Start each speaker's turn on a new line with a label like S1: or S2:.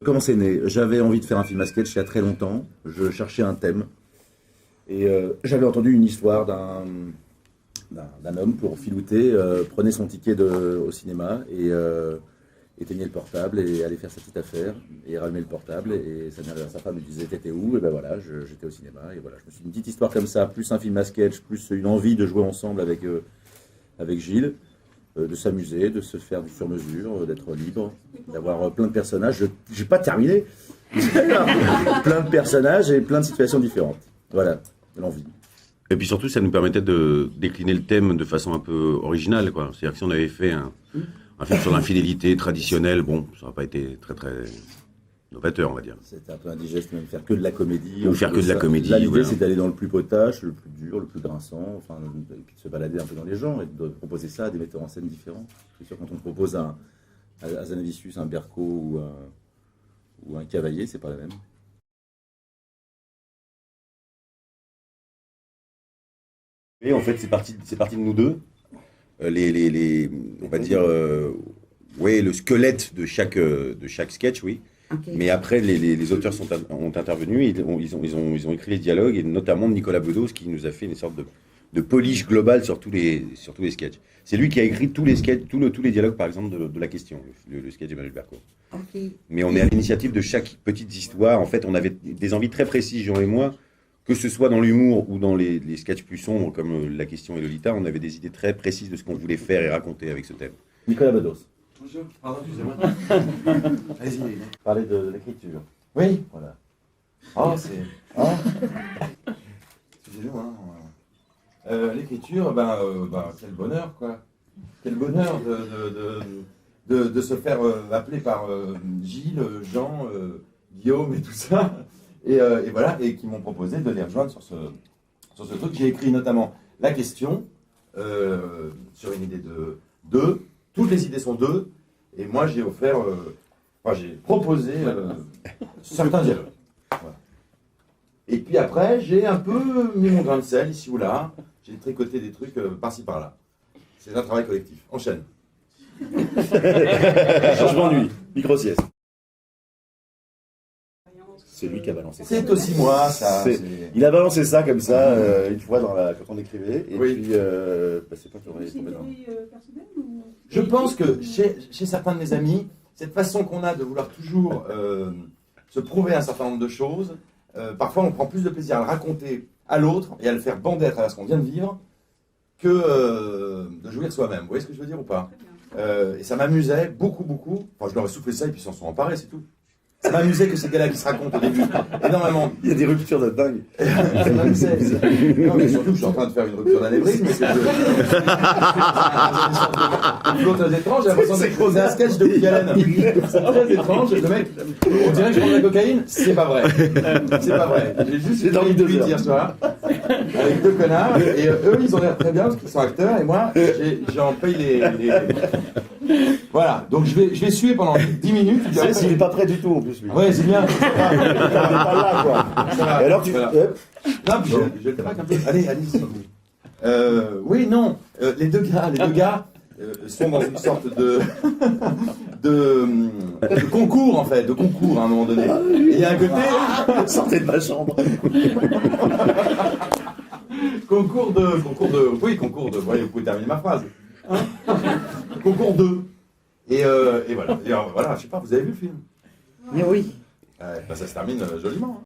S1: Comment c'est né? J'avais envie de faire un film à sketch il y a très longtemps. Je cherchais un thème. Et j'avais entendu une histoire d'un homme pour filouter, prenait son ticket au cinéma et éteignait le portable et allait faire sa petite affaire et rallumait le portable et sa femme lui disait t'étais où? Et ben voilà, j'étais au cinéma et voilà, je me suis dit une petite histoire comme ça, plus un film à sketch, plus une envie de jouer ensemble avec Gilles, de s'amuser, de se faire du sur-mesure, d'être libre, d'avoir plein de personnages. J'ai pas terminé, plein de personnages et plein de situations différentes. Voilà, l'envie.
S2: Et puis surtout, ça nous permettait de décliner le thème de façon un peu originale, quoi. C'est-à-dire que si on avait fait un film sur l'infidélité traditionnelle, bon, ça n'aurait pas été très novateur, on va dire.
S1: C'était un peu indigeste même faire que de la comédie.
S2: Ou faire que de la comédie.
S1: Là, l'idée,
S2: voilà.
S1: c'est d'aller dans le plus potache, le plus dur, le plus grinçant, enfin, et puis de se balader un peu dans les genres et de proposer ça à des metteurs en scène différents. C'est sûr, quand on propose à Zanavicius, un Berco ou un Cavalier, c'est pas la même. Et en fait, c'est parti de nous deux. On va dire, ouais, le squelette de chaque sketch, oui.
S3: Okay.
S1: Mais après, les auteurs ont intervenu, ils ont écrit les dialogues, et notamment Nicolas Bedos, qui nous a fait une sorte de polish globale sur tous les sketchs. C'est lui qui a écrit tous les sketchs, tous les dialogues, par exemple, de la question, le sketch d'Emmanuel Berco.
S3: Okay.
S1: Mais on est à l'initiative de chaque petite histoire. En fait, on avait des envies très précises, Jean et moi, que ce soit dans l'humour ou dans les sketchs plus sombres, comme La Question et Lolita, on avait des idées très précises de ce qu'on voulait faire et raconter avec ce thème. Nicolas Bedos.
S4: Bonjour, pardon, excusez-moi. Allez-y.
S1: Parler de l'écriture.
S4: Oui.
S1: Voilà.
S4: Oh, c'est. Oh. Excusez-nous, hein. L'écriture, quel bonheur, quoi. Quel bonheur de se faire appeler par Gilles, Jean, Guillaume et tout ça. Et voilà, et qui m'ont proposé de les rejoindre sur ce truc. J'ai écrit notamment La Question, sur une idée de deux. Toutes les idées sont deux, et moi j'ai offert, j'ai proposé certains dialogues. Voilà. Et puis après, j'ai un peu mis mon grain de sel ici ou là, j'ai tricoté des trucs par-ci par-là. C'est un travail collectif. Enchaîne.
S1: Changement de nuit, micro-sieste. C'est lui qui a balancé ça.
S4: C'est aussi moi, ça.
S1: Il a balancé ça comme ça, une fois quand on écrivait, et
S4: Oui.
S1: puis c'est pas qu'il aurait tombé dans.
S4: Je pense que chez certains de mes amis, cette façon qu'on a de vouloir toujours se prouver un certain nombre de choses, parfois on prend plus de plaisir à le raconter à l'autre et à le faire bander à travers ce qu'on vient de vivre que de jouir soi-même. Vous voyez ce que je veux dire ou pas? Et ça m'amusait beaucoup. Enfin, je leur ai soufflé ça et puis ils s'en sont emparés, c'est tout. Ça m'amusait que ces gars-là qui se racontent au début énormément.
S1: Il y a des ruptures de dingue.
S4: Ça m'amusait. Non, mais surtout, je suis en train de faire une rupture d'anévrisme. L'autre étrange, j'ai l'impression d'être un sketch de Woody Allen. C'est très étrange. Le mec, on dirait que je prends de la cocaïne. C'est pas vrai. C'est pas vrai. J'ai juste dormi 2 hier soir avec 2 connards. Et eux, ils ont l'air très bien parce qu'ils sont acteurs. Et moi, j'en paye les... Voilà, donc je vais suer pendant 10 minutes.
S1: Il n'est pas prêt du tout en plus, lui.
S4: Ouais, c'est bien.
S1: Il n'est pas là, quoi. Et alors tu.
S4: Voilà. Non, puis je le traque un peu. Allez-y. Oui, non. Les deux gars sont dans une sorte de concours, en fait, à un moment donné. Et il y a un côté.
S1: Sortez de ma chambre.
S4: Concours de. Oui, vous pouvez terminer ma phrase. Concours 2. Et voilà. Et alors, voilà, je sais pas, vous avez vu le film?
S3: Mais oui.
S4: Ça se termine joliment. Hein.